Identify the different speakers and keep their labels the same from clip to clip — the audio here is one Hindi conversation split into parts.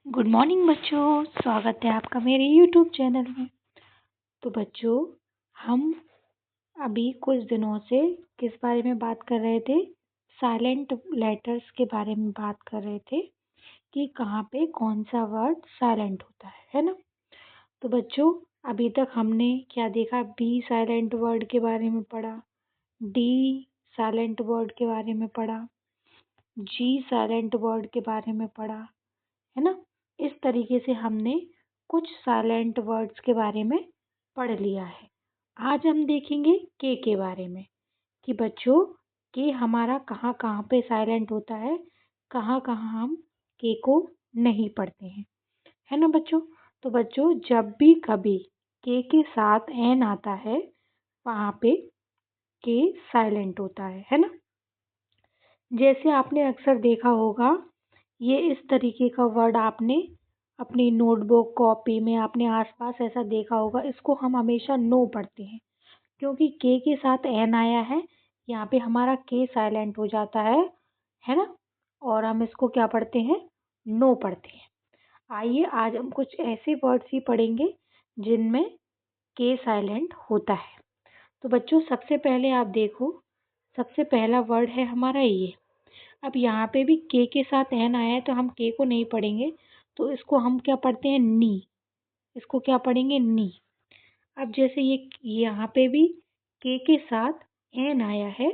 Speaker 1: गुड मॉर्निंग बच्चों, स्वागत है आपका मेरे यूट्यूब चैनल में। तो बच्चों, हम अभी कुछ दिनों से किस बारे में बात कर रहे थे? साइलेंट लेटर्स के बारे में बात कर रहे थे कि कहाँ पे कौन सा वर्ड साइलेंट होता है ना। तो बच्चों, अभी तक हमने क्या देखा? बी साइलेंट वर्ड के बारे में पढ़ा, डी साइलेंट वर्ड के बारे में पढ़ा, जी साइलेंट वर्ड के बारे में पढ़ा, है ना। इस तरीके से हमने कुछ साइलेंट वर्ड्स के बारे में पढ़ लिया है। आज हम देखेंगे के बारे में कि बच्चों के हमारा कहाँ कहाँ पे साइलेंट होता है, कहाँ कहाँ हम के को नहीं पढ़ते हैं, है ना बच्चों। तो बच्चों, जब भी कभी के साथ एन आता है वहाँ पे के साइलेंट होता है ना। जैसे आपने अक्सर देखा होगा, ये इस तरीके का वर्ड आपने अपनी नोटबुक कॉपी में आपने आसपास ऐसा देखा होगा। इसको हम हमेशा नो पढ़ते हैं क्योंकि के साथ एन आया है, यहाँ पे हमारा के साइलेंट हो जाता है ना। और हम इसको क्या पढ़ते हैं? नो पढ़ते हैं। आइए आज हम कुछ ऐसे वर्ड्स ही पढ़ेंगे जिनमें के साइलेंट होता है। तो बच्चों, सबसे पहले आप देखो, सबसे पहला वर्ड है हमारा ये। अब यहाँ पे भी के साथ एन आया है तो हम के को नहीं पढ़ेंगे, तो इसको हम क्या पढ़ते हैं? नी। इसको क्या पढ़ेंगे? नी। अब जैसे ये यहाँ पे भी के साथ एन आया है,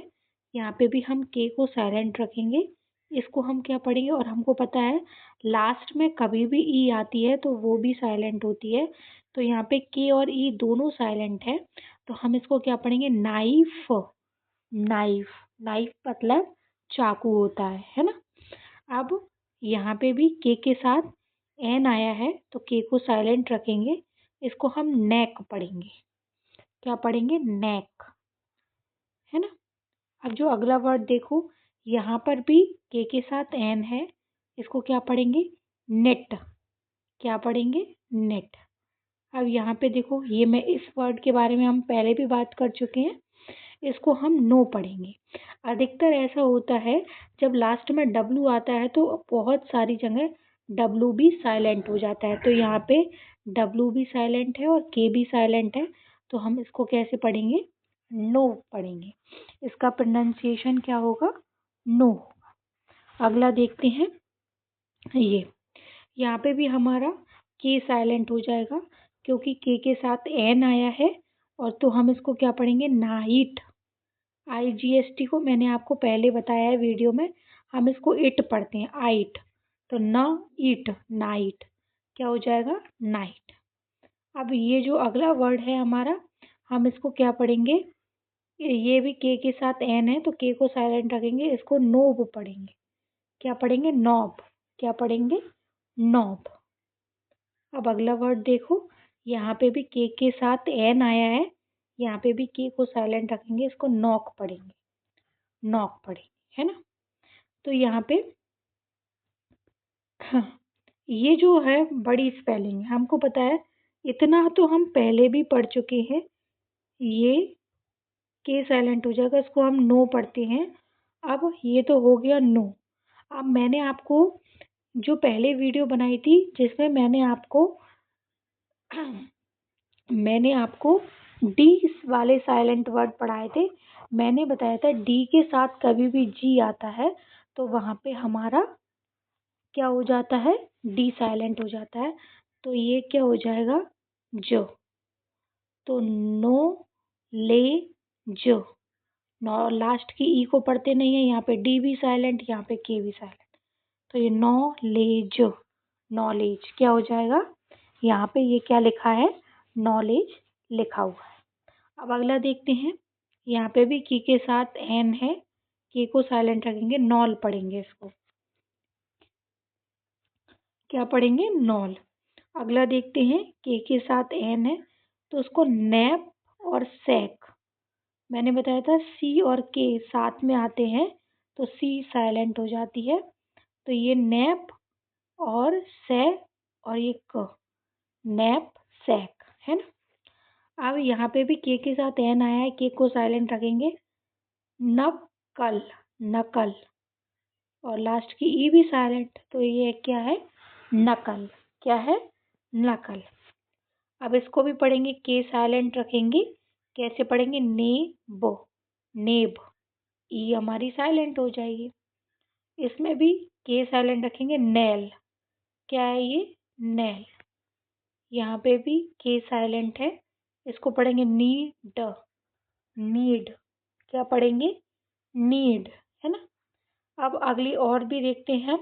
Speaker 1: यहाँ पे भी हम के को साइलेंट रखेंगे। इसको हम क्या पढ़ेंगे? और हमको पता है लास्ट में कभी भी ई आती है तो वो भी साइलेंट होती है। तो यहाँ पे के और ई दोनों साइलेंट है, तो हम इसको क्या पढ़ेंगे? नाइफ। नाइफ, नाइफ मतलब चाकू होता है ना। अब यहाँ पे भी के साथ एन आया है तो के को साइलेंट रखेंगे। इसको हम नेक पढ़ेंगे। क्या पढ़ेंगे? नेक, है ना। अब जो अगला वर्ड देखो, यहाँ पर भी के साथ एन है, इसको क्या पढ़ेंगे? नेट। क्या पढ़ेंगे? नेट। अब यहाँ पे देखो, ये मैं इस वर्ड के बारे में हम पहले भी बात कर चुके हैं, इसको हम नो पढ़ेंगे। अधिकतर ऐसा होता है जब लास्ट में डब्लू आता है तो बहुत सारी जगह डब्लू भी साइलेंट हो जाता है। तो यहाँ पे डब्लू भी साइलेंट है और के भी साइलेंट है, तो हम इसको कैसे पढ़ेंगे? नो पढ़ेंगे। इसका प्रोनाउंसिएशन क्या होगा? नो। अगला देखते हैं, ये यहाँ पे भी हमारा के साइलेंट हो जाएगा क्योंकि के साथ एन आया है, और तो हम इसको क्या पढ़ेंगे? नाइट। IGST को मैंने आपको पहले बताया है वीडियो में, हम इसको इट पढ़ते हैं, आइट। तो न इट, नाइट। क्या हो जाएगा? नाइट। अब ये जो अगला वर्ड है हमारा, हम इसको क्या पढ़ेंगे? ये भी के साथ एन है तो के को साइलेंट रखेंगे, इसको नोब पढ़ेंगे। क्या पढ़ेंगे? नॉब। क्या पढ़ेंगे? नॉब। अब अगला वर्ड देखो, यहाँ पे भी के साथ एन आया है, यहाँ पे भी के को साइलेंट रखेंगे, इसको नॉक पढ़ेंगे। नॉक पढ़ेंगे, है ना। तो यहाँ पे ये जो है बड़ी स्पेलिंग है, हमको पता है, इतना तो हम पहले भी पढ़ चुके हैं। ये के साइलेंट हो जाएगा, इसको हम नो पढ़ते हैं। अब ये तो हो गया नो। अब मैंने आपको जो पहले वीडियो बनाई थी जिसमें मैंने आपको डी वाले साइलेंट वर्ड पढ़ाए थे। मैंने बताया था डी के साथ कभी भी जी आता है तो वहाँ पे हमारा क्या हो जाता है? डी साइलेंट हो जाता है। तो ये क्या हो जाएगा? जो। तो नो ले जो। नो लास्ट की ई को पढ़ते नहीं है, यहाँ पे डी भी साइलेंट, यहाँ पे के भी साइलेंट। तो ये नो ले जो, नॉलेज क्या हो जाएगा? यहाँ पे ये क्या लिखा है? नॉलेज लिखा हुआ है। अब अगला देखते हैं, यहाँ पे भी के साथ एन है, के को साइलेंट रखेंगे, नॉल पढ़ेंगे इसको। क्या पढ़ेंगे? नॉल। अगला देखते हैं, के साथ एन है तो उसको नैप और सैक। मैंने बताया था सी और के साथ में आते हैं तो सी साइलेंट हो जाती है। तो ये नैप और सै और ये क, नैप सैक, है ना। अब यहाँ पे भी के साथ एन आया है, के को साइलेंट रखेंगे, नकल, नकल। और लास्ट की ई भी साइलेंट, तो ये क्या है? नकल। क्या है? नकल। अब इसको भी पढ़ेंगे, के साइलेंट रखेंगे। कैसे पढ़ेंगे? नेब, नेब। ई हमारी साइलेंट हो जाएगी। इसमें भी के साइलेंट रखेंगे। नेल। क्या है ये? नेल। यहाँ पे भी के साइलेंट है, इसको पढ़ेंगे नीड, नीड। क्या पढ़ेंगे? नीड, है ना। अब अगली और भी देखते हैं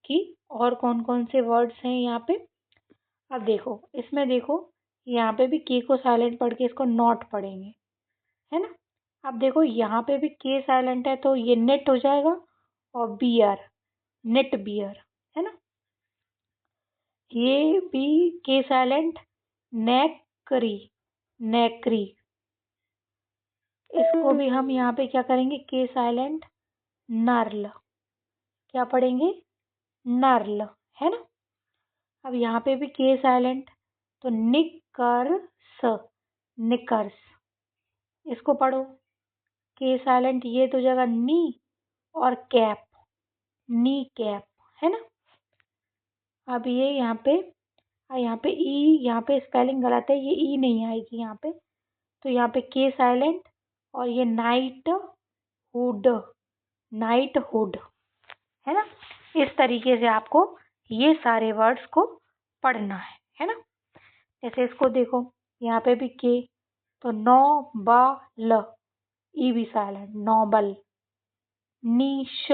Speaker 1: कि और कौन कौन से वर्ड्स हैं यहाँ पे। अब देखो, इसमें देखो, यहाँ पे भी के को साइलेंट पढ़ के इसको नॉट पढ़ेंगे, है ना। अब देखो, यहाँ पे भी के साइलेंट है तो ये नेट हो जाएगा, और बियर, नेट बियर, है ना। ये भी के साइलेंट, नेकरी, नेकरी। इसको भी हम यहाँ पे क्या करेंगे? के साइलेंट, नर्ल। क्या पढ़ेंगे? नर्ल, है ना। अब यहाँ पे भी के साइलेंट, तो निकर्स, निकर्स। इसको पढ़ो, के साइलेंट, ये तो जगह नी, और कैप, नी कैप, है ना। अब ये यहाँ पे ई, यहाँ पे स्पेलिंग गलत है, ये ई नहीं आएगी यहाँ पे, तो यहाँ पे के साइलेंट, और ये नाइट हुड, नाइट हुड, है ना। इस तरीके से आपको ये सारे वर्ड्स को पढ़ना है ना। जैसे इसको देखो, यहाँ पे भी के, तो नोबल, ई भी साइलेंट, नोबल। नीश,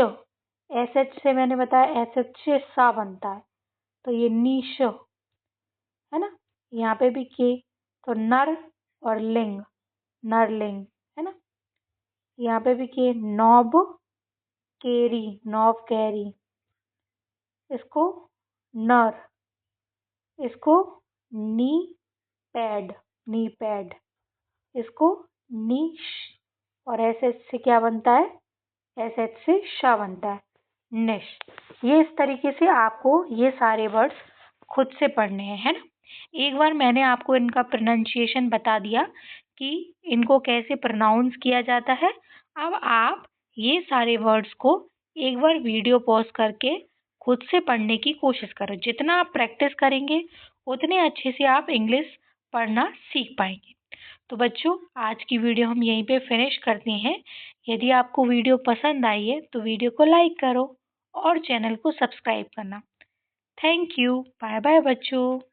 Speaker 1: एस एच से मैंने बताया, एस एच से सा बनता है, तो ये नीश, है ना। यहाँ पे भी के, तो नर और लिंग, नरलिंग, है ना। यहाँ पे भी के, नॉब केरी, नॉब कैरी। इसको नर, इसको नी पैड, नी पैड। इसको नीश, और एस एच से क्या बनता है? एस एच से शा बनता है, निश। ये इस तरीके से आपको ये सारे वर्ड्स खुद से पढ़ने हैं, है ना। एक बार मैंने आपको इनका प्रोनाउंसिएशन बता दिया कि इनको कैसे प्रोनाउंस किया जाता है। अब आप ये सारे वर्ड्स को एक बार वीडियो पॉज करके खुद से पढ़ने की कोशिश करो। जितना आप प्रैक्टिस करेंगे उतने अच्छे से आप इंग्लिश पढ़ना सीख पाएंगे। तो बच्चों, आज की वीडियो हम यहीं पे फिनिश करते हैं। यदि आपको वीडियो पसंद आई है तो वीडियो को लाइक करो और चैनल को सब्सक्राइब करना। Thank you. बाय बाय बच्चों।